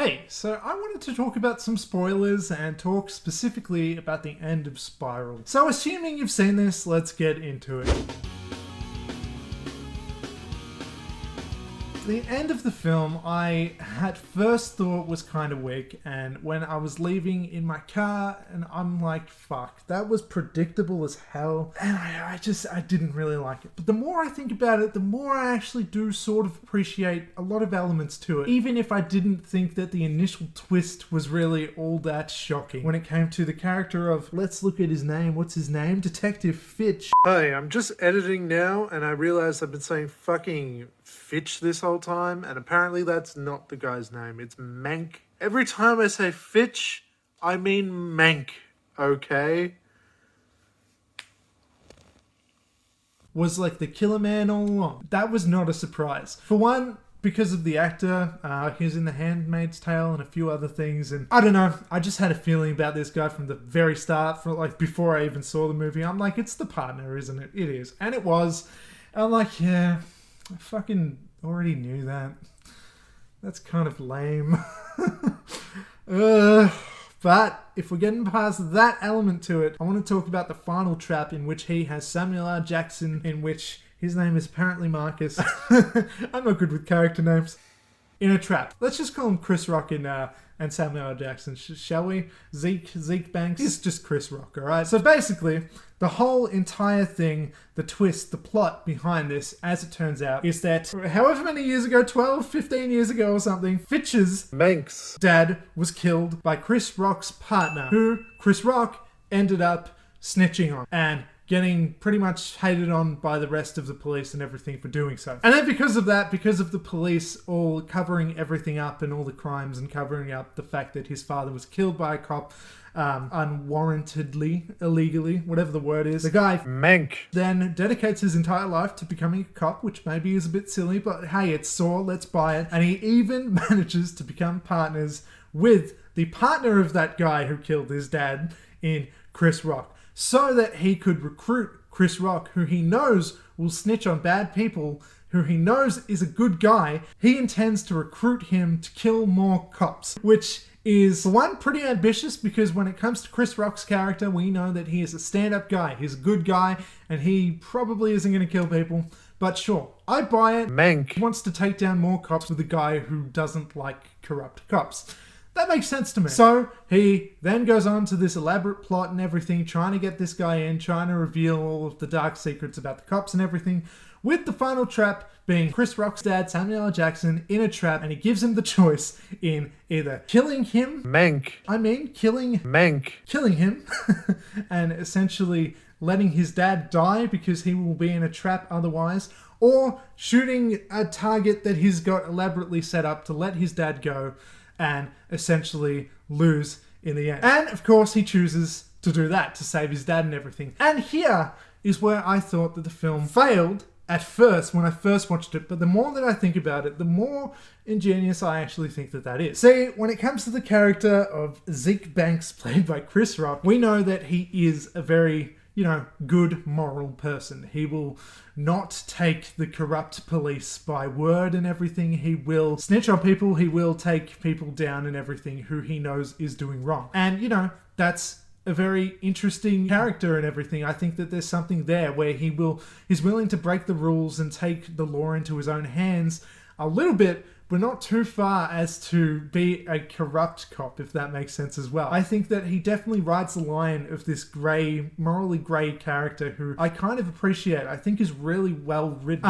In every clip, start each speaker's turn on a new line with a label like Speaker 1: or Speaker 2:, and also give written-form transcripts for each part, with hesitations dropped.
Speaker 1: Hey, so I wanted to talk about some spoilers and talk specifically about the end of Spiral. So assuming you've seen this, let's get into it. The end of the film I at first thought was kind of weak, and when I was leaving in my car and I'm like, fuck, that was predictable as hell, and I didn't really like it. But the more I think about it, the more I actually do sort of appreciate a lot of elements to it, even if I didn't think that the initial twist was really all that shocking. When it came to the character of, let's look at his name, what's his name? Detective Fitch.
Speaker 2: Hey, I'm just editing now and I realized I've been saying fucking Fitch this whole time, and apparently that's not the guy's name. It's Mank. Every time I say Fitch, I mean Mank, okay?
Speaker 1: Was like the killer man all along. That was not a surprise. For one, because of the actor, he's in The Handmaid's Tale and a few other things, and I don't know, I just had a feeling about this guy from the very start, from like before I even saw the movie. I'm like, it's the partner, isn't it? It is. And it was. And I'm like, yeah, I fucking already knew that. That's kind of lame. But if we're getting past that element to it, I want to talk about the final trap in which he has Samuel L. Jackson, in which his name is apparently Marcus. I'm not good with character names. In a trap. Let's just call him Chris Rock and Samuel L. Jackson, shall we? Zeke Banks. It's just Chris Rock, alright? So basically, the whole entire thing, the twist, the plot behind this, as it turns out, is that however many years ago, 12, 15 years ago or something, Fitch's
Speaker 2: Manx
Speaker 1: dad was killed by Chris Rock's partner, who Chris Rock ended up snitching on and getting pretty much hated on by the rest of the police and everything for doing so. And then because of that, because of the police all covering everything up and all the crimes and covering up the fact that his father was killed by a cop unwarrantedly, illegally, whatever the word is, the guy
Speaker 2: Mank
Speaker 1: then dedicates his entire life to becoming a cop, which maybe is a bit silly, but hey, it's Saw, let's buy it. And he even manages to become partners with the partner of that guy who killed his dad in Chris Rock, so that he could recruit Chris Rock, who he knows will snitch on bad people, who he knows is a good guy. He intends to recruit him to kill more cops, which is, for one, pretty ambitious, because when it comes to Chris Rock's character, we know that he is a stand-up guy. He's a good guy, and he probably isn't going to kill people. But sure, I buy it.
Speaker 2: Mank
Speaker 1: He wants to take down more cops with a guy who doesn't like corrupt cops. That makes sense to me. So he then goes on to this elaborate plot and everything, trying to get this guy in, trying to reveal all of the dark secrets about the cops and everything, with the final trap being Chris Rock's dad, Samuel L. Jackson, in a trap, and he gives him the choice in either killing him, killing him, and essentially letting his dad die because he will be in a trap otherwise, or shooting a target that he's got elaborately set up to let his dad go and essentially lose in the end. And of course he chooses to do that, to save his dad and everything. And here is where I thought that the film failed at first when I first watched it, but the more that I think about it, the more ingenious I actually think that that is. See, when it comes to the character of Zeke Banks, played by Chris Rock, we know that he is a very, good moral person. He will not take the corrupt police by word and everything. He will snitch on people. He will take people down and everything who he knows is doing wrong. And, that's a very interesting character and everything. I think that there's something there where he's willing to break the rules and take the law into his own hands a little bit, but not too far as to be a corrupt cop, if that makes sense as well. I think that he definitely rides the line of this morally grey character who I kind of appreciate. I think is really well written.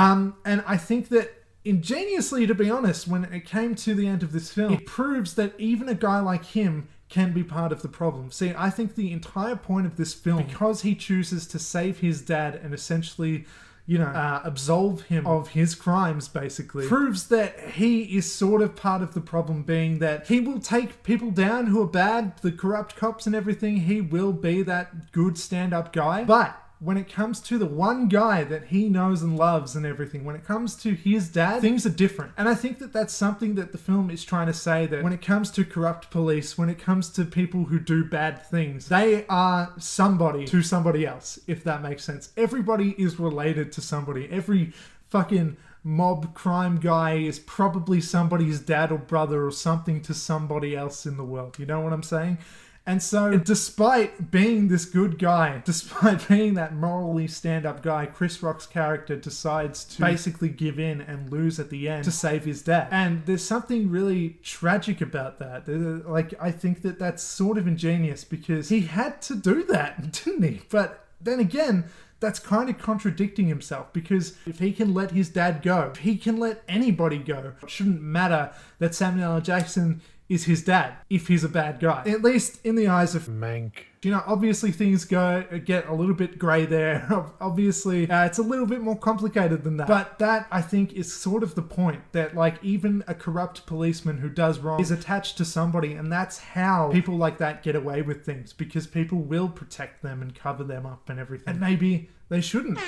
Speaker 1: And I think that ingeniously, to be honest, when it came to the end of this film, it proves that even a guy like him can be part of the problem. See, I think the entire point of this film, because he chooses to save his dad and essentially absolve him of his crimes, basically, proves that he is sort of part of the problem, being that he will take people down who are bad, the corrupt cops and everything. He will be that good stand-up guy. But when it comes to the one guy that he knows and loves and everything, when it comes to his dad, things are different. And I think that that's something that the film is trying to say, that when it comes to corrupt police, when it comes to people who do bad things, they are somebody to somebody else, if that makes sense. Everybody is related to somebody. Every fucking mob crime guy is probably somebody's dad or brother or something to somebody else in the world. You know what I'm saying? And so, despite being this good guy, despite being that morally stand-up guy, Chris Rock's character decides to basically give in and lose at the end to save his dad. And there's something really tragic about that. Like, I think that that's sort of ingenious because he had to do that, didn't he? But then again, that's kind of contradicting himself, because if he can let his dad go, if he can let anybody go, it shouldn't matter that Samuel L. Jackson is his dad if he's a bad guy, at least in the eyes of
Speaker 2: Mank.
Speaker 1: You know, obviously things get a little bit grey there. Obviously, it's a little bit more complicated than that. But that, I think, is sort of the point, that like even a corrupt policeman who does wrong is attached to somebody, and that's how people like that get away with things, because people will protect them and cover them up and everything. And maybe they shouldn't.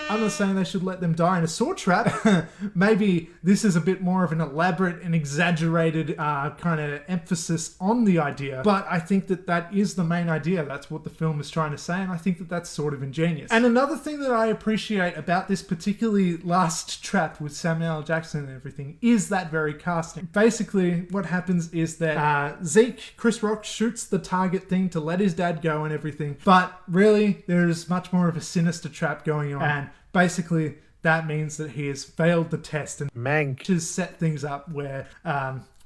Speaker 1: I'm not saying they should let them die in a saw trap. Maybe this is a bit more of an elaborate and exaggerated kind of emphasis on the idea. But I think that that is the main idea. That's what the film is trying to say. And I think that that's sort of ingenious. And another thing that I appreciate about this particularly last trap with Samuel L. Jackson and everything is that very casting. Basically, what happens is that Zeke, Chris Rock, shoots the target thing to let his dad go and everything. But really, there's much more of a sinister trap going on. And basically, that means that he has failed the test, and
Speaker 2: Mank
Speaker 1: has set things up where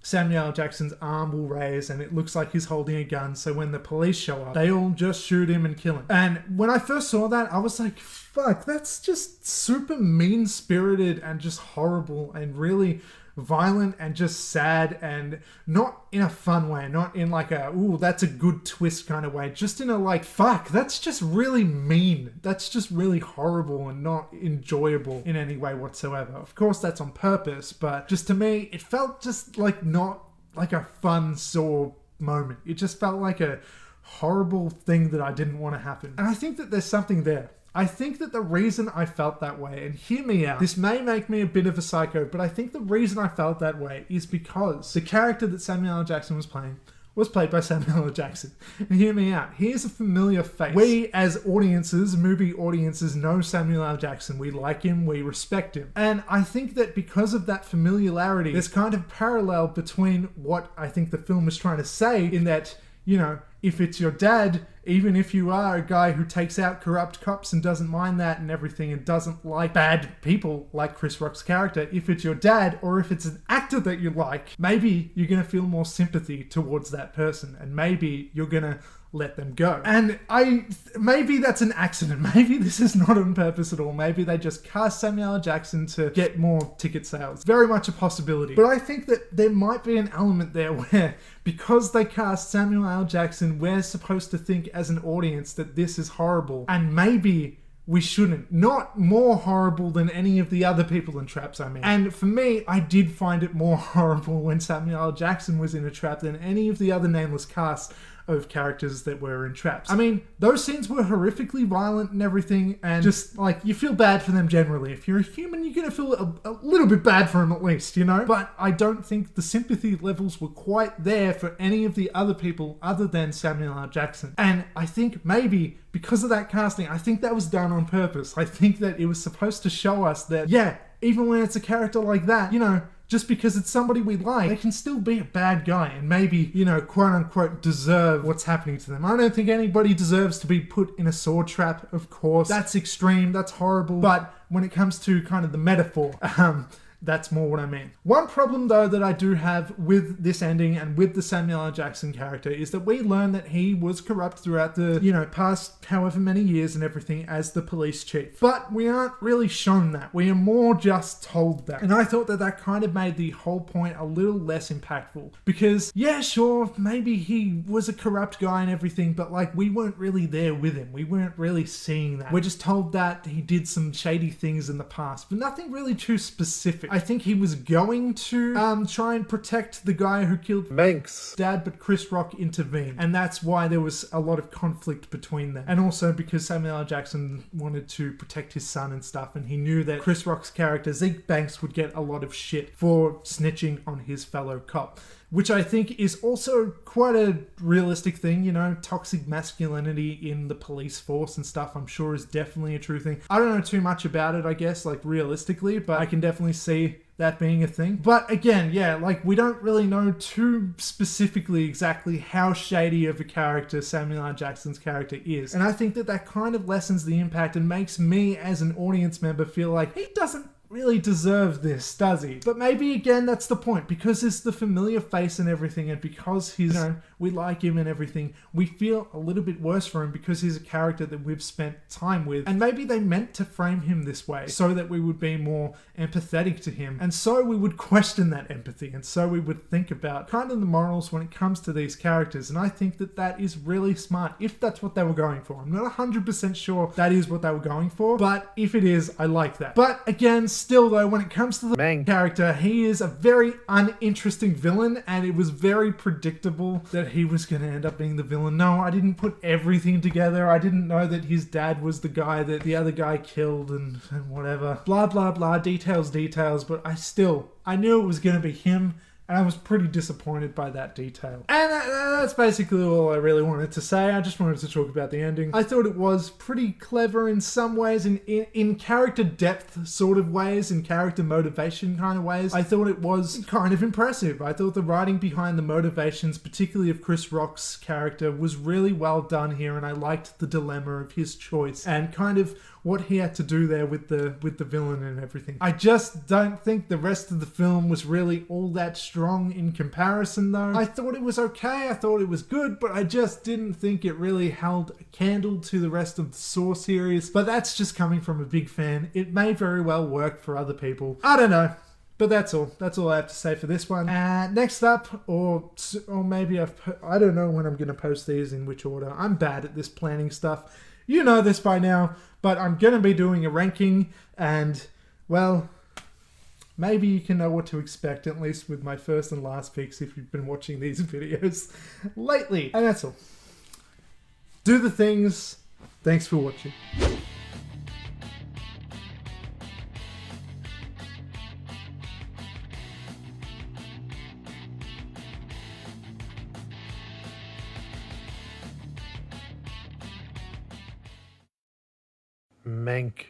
Speaker 1: Samuel L. Jackson's arm will raise and it looks like he's holding a gun. So when the police show up, they all just shoot him and kill him. And when I first saw that, I was like, fuck, that's just super mean-spirited and just horrible and really violent and just sad, and not in a fun way, not in like a, ooh, that's a good twist kind of way, just in a like, fuck, that's just really mean. That's just really horrible and not enjoyable in any way whatsoever. Of course, that's on purpose, but just to me, it felt just like not like a fun Saw moment. It just felt like a horrible thing that I didn't want to happen. And I think that there's something there. I think that the reason I felt that way, and hear me out, this may make me a bit of a psycho, but I think the reason I felt that way is because the character that Samuel L. Jackson was played by Samuel L. Jackson. And hear me out, here's a familiar face. We as audiences, movie audiences, know Samuel L. Jackson. We like him, we respect him. And I think that because of that familiarity, there's kind of parallel between what I think the film is trying to say, in that, you know, if it's your dad, even if you are a guy who takes out corrupt cops and doesn't mind that and everything and doesn't like bad people like Chris Rock's character, if it's your dad or if it's an actor that you like, maybe you're going to feel more sympathy towards that person, and maybe you're going to let them go. And maybe that's an accident. Maybe this is not on purpose at all. Maybe they just cast Samuel L. Jackson to get more ticket sales. Very much a possibility. But I think that there might be an element there where, because they cast Samuel L. Jackson, we're supposed to think as an audience that this is horrible. And maybe we shouldn't. Not more horrible than any of the other people in traps, I mean. And for me, I did find it more horrible when Samuel L. Jackson was in a trap than any of the other nameless casts of characters that were in traps. I mean, those scenes were horrifically violent and everything, and just like, you feel bad for them generally. If you're a human, you're gonna feel a little bit bad for them at least, you know? But I don't think the sympathy levels were quite there for any of the other people other than Samuel L. Jackson. And I think maybe because of that casting, I think that was done on purpose. I think that it was supposed to show us that, yeah, even when it's a character like that, you know, just because it's somebody we like, they can still be a bad guy and maybe, you know, quote unquote, deserve what's happening to them. I don't think anybody deserves to be put in a saw trap, of course. That's extreme, that's horrible. But when it comes to kind of the metaphor, that's more what I mean. One problem, though, that I do have with this ending and with the Samuel L. Jackson character is that we learn that he was corrupt throughout the, you know, past however many years and everything as the police chief. But we aren't really shown that. We are more just told that. And I thought that that kind of made the whole point a little less impactful. Because, yeah, sure, maybe he was a corrupt guy and everything, but, like, we weren't really there with him. We weren't really seeing that. We're just told that he did some shady things in the past, but nothing really too specific. I think he was going to try and protect the guy who killed
Speaker 2: Manx.
Speaker 1: dad, but Chris Rock intervened. And that's why there was a lot of conflict between them. And also because Samuel L. Jackson wanted to protect his son and stuff, and he knew that Chris Rock's character, Zeke Banks, would get a lot of shit for snitching on his fellow cop. Which I think is also quite a realistic thing, you know, toxic masculinity in the police force and stuff, I'm sure is definitely a true thing. I don't know too much about it, I guess, like realistically, but I can definitely see that being a thing. But again, yeah, like we don't really know too specifically exactly how shady of a character Samuel L. Jackson's character is. And I think that that kind of lessens the impact and makes me as an audience member feel like he doesn't really deserve this, does he? But maybe again that's the point, because it's the familiar face and everything, and because he's, you know, we like him and everything, we feel a little bit worse for him because he's a character that we've spent time with. And maybe they meant to frame him this way so that we would be more empathetic to him, and so we would question that empathy, and so we would think about kind of the morals when it comes to these characters. And I think that that is really smart, if that's what they were going for. I'm not 100% sure that is what they were going for, but if it is, I like that. But again, still though, when it comes to the main character, he is a very uninteresting villain, and it was very predictable that he was going to end up being the villain. No, I didn't put everything together. I didn't know that his dad was the guy that the other guy killed and whatever. Blah, blah, blah. Details, but I knew it was going to be him. And I was pretty disappointed by that detail. And that's basically all I really wanted to say. I just wanted to talk about the ending. I thought it was pretty clever in some ways, in character depth sort of ways, in character motivation kind of ways. I thought it was kind of impressive. I thought the writing behind the motivations, particularly of Chris Rock's character, was really well done here, and I liked the dilemma of his choice and kind of what he had to do there with the villain and everything. I just don't think the rest of the film was really all that strong in comparison though. I thought it was okay, I thought it was good, but I just didn't think it really held a candle to the rest of the Saw series. But that's just coming from a big fan. It may very well work for other people. I don't know. But that's all. That's all I have to say for this one. Next up, or maybe I don't know when I'm going to post these in which order. I'm bad at this planning stuff. You know this by now, but I'm going to be doing a ranking, and, well, maybe you can know what to expect, at least with my first and last picks if you've been watching these videos lately. And that's all. Do the things. Thanks for watching.
Speaker 2: Mank.